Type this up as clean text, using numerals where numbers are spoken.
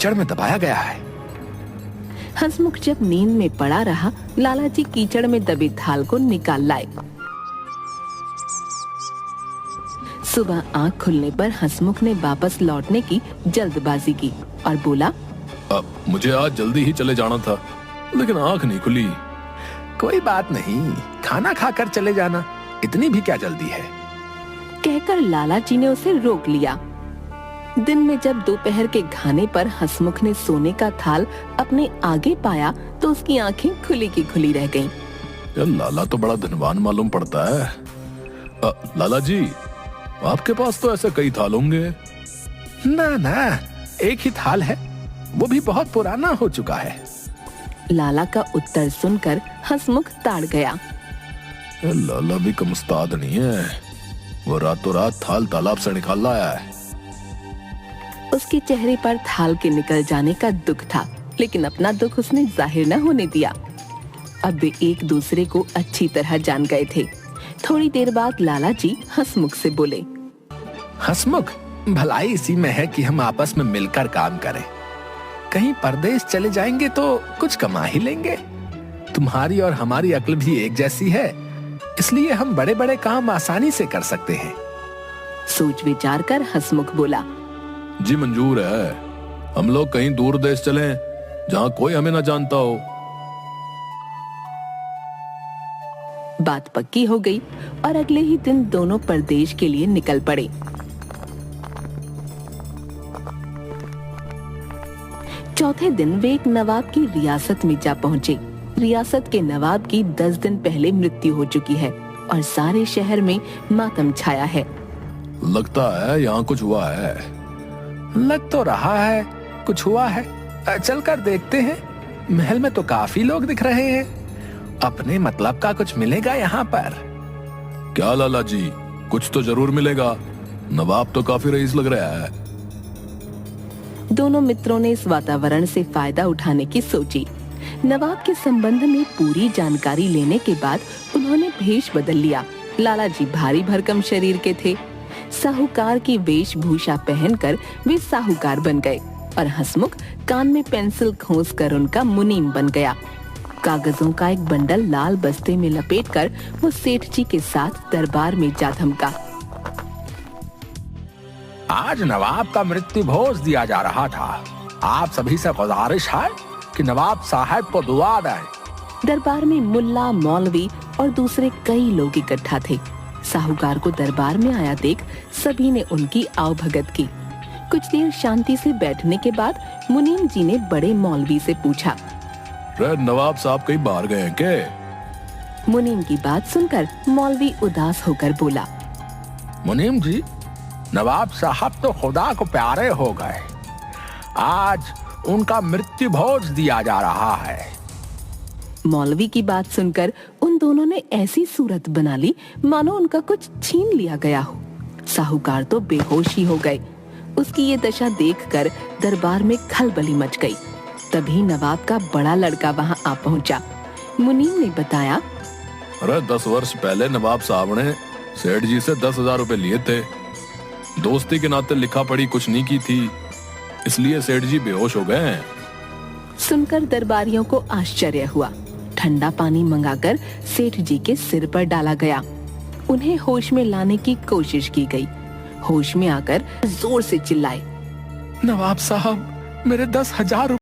कीचड़ में दबाया गया है। हंसमुख जब नींद में पड़ा रहा, लाला जी कीचड़ में दबे थाल को निकाल लाए। सुबह आंख खुलने पर हंसमुख ने वापस लौटने की जल्दबाजी की और बोला, मुझे आज जल्दी ही चले जाना था, लेकिन आंख नहीं खुली। कोई बात नहीं, खाना खाकर चले जाना, इतनी भी क्या जल्दी है। कहकर लाला जी ने उसे रोक लिया। दिन में जब दोपहर के खाने पर हंसमुख ने सोने का थाल अपने आगे पाया तो उसकी आंखें खुली की खुली रह गईं। यार लाला तो बड़ा धनवान मालूम पड़ता है। लाला जी, आपके पास तो ऐसे कई थाल होंगे। ना, एक ही थाल है, वो भी बहुत पुराना हो चुका है। लाला का उत्तर सुनकर हंसमुख ताड़ गया। लाला भी कम उस्ताद नहीं है, वो रातों रात थाल तालाब से निकाल लाया है। उसके चेहरे पर थाल के निकल जाने का दुख था, लेकिन अपना दुख उसने जाहिर न होने दिया। अब वे एक दूसरे को अच्छी तरह जान गए थे। थोड़ी देर बाद लाला जी हंसमुख से बोले, हंसमुख, भलाई इसी में है कि हम आपस में मिलकर काम करें। कहीं परदेश चले जाएंगे तो कुछ कमा ही लेंगे। तुम्हारी और हमारी अक्ल भी एक जैसी है, इसलिए हम बड़े बड़े काम आसानी से कर सकते हैं। सोच विचार कर हंसमुख बोला, जी मंजूर है। हम लोग कहीं दूर देश चलें, जहाँ कोई हमें न जानता हो। बात पक्की हो गई और अगले ही दिन दोनों परदेश के लिए निकल पड़े। चौथे दिन वे एक नवाब की रियासत में जा पहुंचे। रियासत के नवाब की 10 दिन पहले मृत्यु हो चुकी है और सारे शहर में मातम छाया है। लगता है यहाँ कुछ हुआ है। लग तो रहा है कुछ हुआ है, चलकर देखते हैं। महल में तो काफी लोग दिख रहे हैं, अपने मतलब का कुछ मिलेगा यहाँ पर। क्या लाला जी, कुछ तो जरूर मिलेगा। नवाब तो काफी रईस लग रहा है। दोनों मित्रों ने इस वातावरण से फायदा उठाने की सोची। नवाब के संबंध में पूरी जानकारी लेने के बाद उन्होंने भेष बदल लिया। लाला जी भारी भरकम शरीर के थे। साहूकार की वेशभूषा पहनकर वे साहूकार बन गए और हंसमुख कान में पेंसिल खोस कर उनका मुनीम बन गया। कागजों का एक बंडल लाल बस्ते में लपेटकर वो सेठ जी के साथ दरबार में जा धमका। आज नवाब का मृत्यु भोज दिया जा रहा था। आप सभी से गुजारिश है कि नवाब साहब को दुआ दें। दरबार में मुल्ला, मौलवी और दूसरे कई लोग इकट्ठा थे। साहूकार को दरबार में आया देख सभी ने उनकी आवभगत की। कुछ देर शांति से बैठने के बाद मुनीम जी ने बड़े मौलवी से पूछा, नवाब साहब कहीं बाहर गए हैं क्या? मुनीम की बात सुनकर मौलवी उदास होकर बोला, मुनीम जी, नवाब साहब तो खुदा को प्यारे हो गए। आज उनका मृत्यु भोज दिया जा रहा है। मौलवी की बात सुनकर उन दोनों ने ऐसी सूरत बना ली मानो उनका कुछ छीन लिया गया हो। साहूकार तो बेहोश ही हो गए। उसकी ये दशा देखकर दरबार में खलबली मच गई। तभी नवाब का बड़ा लड़का वहां आ पहुंचा। मुनीम ने बताया, अरे 10 वर्ष पहले नवाब साहब ने सेठ जी से 10,000 रुपए लिए थे। दोस्ती के नाते लिखा पढ़ी कुछ नहीं की थी, इसलिए सेठ जी बेहोश हो गए हैं। सुनकर दरबारियों को आश्चर्य हुआ। ठंडा पानी मंगाकर सेठ जी के सिर पर डाला गया। उन्हें होश में लाने की कोशिश की गई। होश में आकर जोर से चिल्लाए, नवाब साहब, मेरे 10,000